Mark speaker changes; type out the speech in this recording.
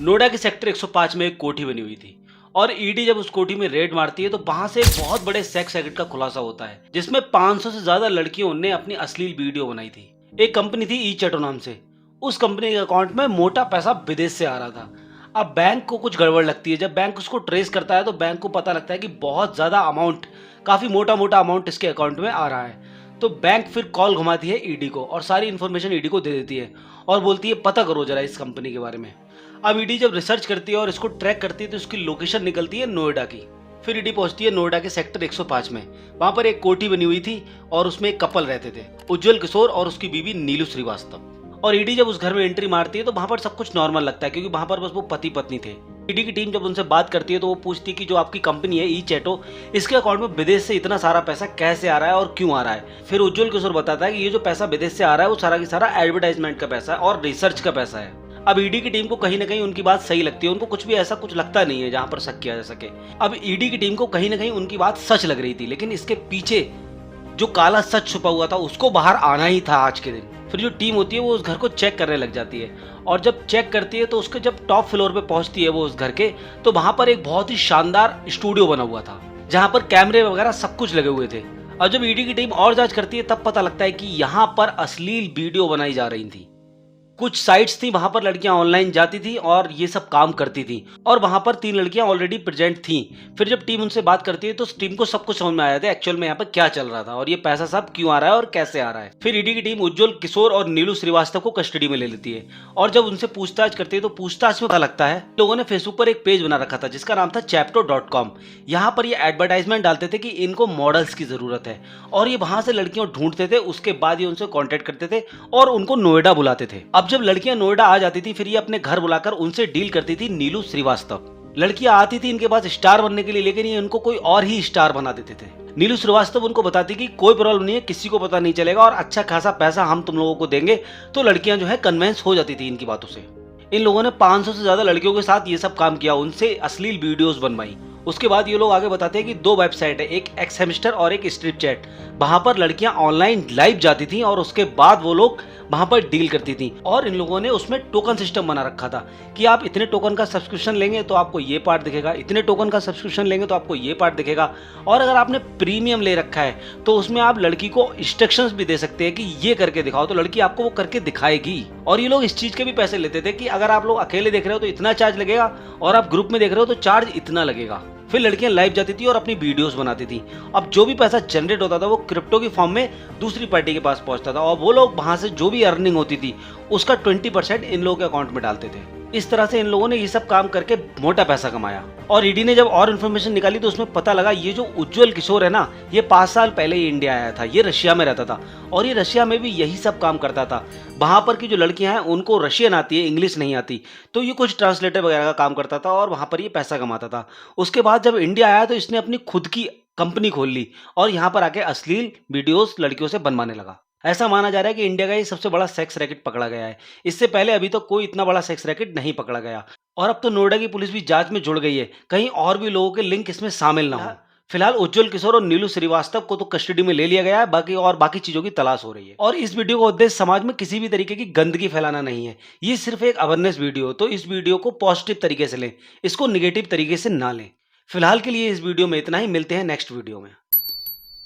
Speaker 1: नोएडा के सेक्टर 105 में एक कोठी बनी हुई थी और ईडी जब उस कोठी में रेड मारती है तो वहां से एक बहुत बड़े सेक्स रैकेट का खुलासा होता है जिसमें 500 से ज्यादा लड़कियों ने अपनी अश्लील वीडियो बनाई थी। एक कंपनी थी ई चैटो नाम से। उस कंपनी के अकाउंट में मोटा पैसा विदेश से आ रहा था। अब बैंक को कुछ गड़बड़ लगती है। जब बैंक उसको ट्रेस करता है तो बैंक को पता लगता है कि बहुत ज्यादा अमाउंट, काफी मोटा मोटा अमाउंट इसके अकाउंट में आ रहा है। तो बैंक फिर कॉल घुमाती है ईडी को और सारी इन्फॉर्मेशन ईडी को दे देती है और बोलती है पता करो जरा इस कंपनी के बारे में। अब ईडी जब रिसर्च करती है और इसको ट्रैक करती है तो उसकी लोकेशन निकलती है नोएडा की। फिर ईडी पहुंचती है नोएडा के सेक्टर 105 में। वहां पर एक कोठी बनी हुई थी और उसमें एक कपल रहते थे, उज्जवल किशोर और उसकी बीवी नीलू श्रीवास्तव। और ईडी जब उस घर में एंट्री मारती है तो वहां पर सब कुछ नॉर्मल लगता है क्योंकि वहां पर बस वो पति पत्नी थे। ईडी की टीम जब उनसे बात करती है तो वो पूछती है कि जो आपकी कंपनी है ई चैटो, इसके अकाउंट में विदेश से इतना सारा पैसा कैसे आ रहा है और क्यों आ रहा है। फिर उज्जवल किशोर बताता है कि ये जो पैसा विदेश से आ रहा है वो सारा की सारा एडवर्टाइजमेंट का पैसा है और रिसर्च का पैसा है। अब ईडी की टीम को कहीं ना कहीं उनकी बात सही लगती है, उनको कुछ भी ऐसा कुछ लगता नहीं है जहां पर शक किया जा सके। अब ईडी की टीम को कहीं ना कहीं उनकी बात सच लग रही थी, लेकिन इसके पीछे जो काला सच छुपा हुआ था उसको बाहर आना ही था आज के दिन। फिर जो टीम होती है वो उस घर को चेक करने लग जाती है और जब चेक करती है तो उसके जब टॉप फ्लोर पे पहुंचती है वो उस घर के, तो वहां पर एक बहुत ही शानदार स्टूडियो बना हुआ था जहां पर कैमरे वगैरह सब कुछ लगे हुए थे। और जब ईडी की टीम और जांच करती है तब पता लगता है कि यहाँ पर अश्लील वीडियो बनाई जा रही थी। कुछ साइट्स थी वहां पर लड़कियां ऑनलाइन जाती थी और ये सब काम करती थी और वहां पर 3 लड़कियां ऑलरेडी प्रेजेंट थी। फिर जब टीम उनसे बात करती है तो टीम को सब कुछ समझ में आया था एक्चुअल में यहाँ पर क्या चल रहा था और ये पैसा सब क्यों आ रहा है और कैसे आ रहा है। फिर ईडी की टीम उज्जवल किशोर और नीलू श्रीवास्तव को कस्टडी में ले लेती है और जब उनसे पूछताछ करती है तो पूछताछ में पता लगता है लोगों ने फेसबुक पर एक पेज बना रखा था जिसका नाम था चैप्टो.com। यहाँ पर ये एडवर्टाइजमेंट डालते थे कि इनको मॉडल्स की जरूरत है और ये वहां से लड़कियों ढूंढते थे, उसके बाद ये उनसे कॉन्टेक्ट करते थे और उनको नोएडा बुलाते थे। अब जब लड़कियां नोएडा आ जाती थी फिर ये अपने घर बुलाकर उनसे डील करती थी नीलू श्रीवास्तव। लड़कियां आती थी इनके पास स्टार बनने के लिए, लेकिन ये उनको कोई और ही स्टार बना देते थे। नीलू श्रीवास्तव उनको बताती कि कोई प्रॉब्लम नहीं है, किसी को पता नहीं चलेगा और अच्छा खासा पैसा हम तुम लोगों को देंगे। तो लड़कियां जो है कन्विंस हो जाती थी इनकी बातों से। इन लोगों ने 500 से ज्यादा लड़कियों के साथ ये सब काम किया, उनसे अश्लील वीडियोस बनवाई। उसके बाद ये लोग आगे बताते हैं कि 2 वेबसाइट है, एक एक्स हेमस्टर और एक स्ट्रिप चैट। वहां पर लड़कियां ऑनलाइन लाइव जाती थी और उसके बाद वो लोग वहां पर डील करती थी और इन लोगों ने उसमें टोकन सिस्टम बना रखा था कि आप इतने टोकन का सब्सक्रिप्शन लेंगे तो आपको ये पार्ट दिखेगा, इतने टोकन का सब्सक्रिप्शन लेंगे तो आपको ये पार्ट दिखेगा। और अगर आपने प्रीमियम ले रखा है तो उसमें आप लड़की को इंस्ट्रक्शंस भी दे सकते हैं कि ये करके दिखाओ, तो लड़की आपको वो करके दिखाएगी। और ये लोग इस चीज के भी पैसे लेते थे कि अगर आप लोग अकेले देख रहे हो तो इतना चार्ज लगेगा और आप ग्रुप में देख रहे हो तो चार्ज इतना लगेगा। फिर लड़कियां लाइव जाती थी और अपनी वीडियोस बनाती थी। अब जो भी पैसा जनरेट होता था वो क्रिप्टो की फॉर्म में दूसरी पार्टी के पास पहुंचता था और वो लोग वहां से जो भी अर्निंग होती थी उसका 20% इन लोगों के अकाउंट में डालते थे। इस तरह से इन लोगों ने ये सब काम करके मोटा पैसा कमाया। और ईडी ने जब और इन्फॉर्मेशन निकाली तो उसमें पता लगा ये जो उज्जवल किशोर है ना, ये 5 साल पहले ही इंडिया आया था। ये रशिया में रहता था और ये रशिया में भी यही सब काम करता था। वहां पर की जो लड़कियां हैं उनको रशियन आती है, इंग्लिश नहीं आती, तो ये कुछ ट्रांसलेटर वगैरह का काम करता था और वहां पर ये पैसा कमाता था। उसके बाद जब इंडिया आया तो इसने अपनी खुद की कंपनी खोल ली और यहाँ पर आके अश्लील वीडियोस लड़कियों से बनवाने लगा। ऐसा माना जा रहा है कि इंडिया का ये सबसे बड़ा सेक्स रैकेट पकड़ा गया है। इससे पहले अभी तक कोई इतना बड़ा सेक्स रैकेट नहीं पकड़ा गया और अब तो नोएडा की पुलिस भी जांच में जुड़ गई है, कहीं और भी लोगों के लिंक इसमें शामिल ना हो। फिलहाल उज्जवल किशोर और नीलू श्रीवास्तव को तो कस्टडी में ले लिया गया है, बाकी चीजों की तलाश हो रही है। और इस वीडियो का उद्देश्य समाज में किसी भी तरीके की गंदगी फैलाना नहीं है, ये सिर्फ एक अवेयरनेस वीडियो। तो इस वीडियो को पॉजिटिव तरीके से लें, इसको निगेटिव तरीके से ना लें। फिलहाल के लिए इस वीडियो में इतना ही, मिलते हैं नेक्स्ट वीडियो में।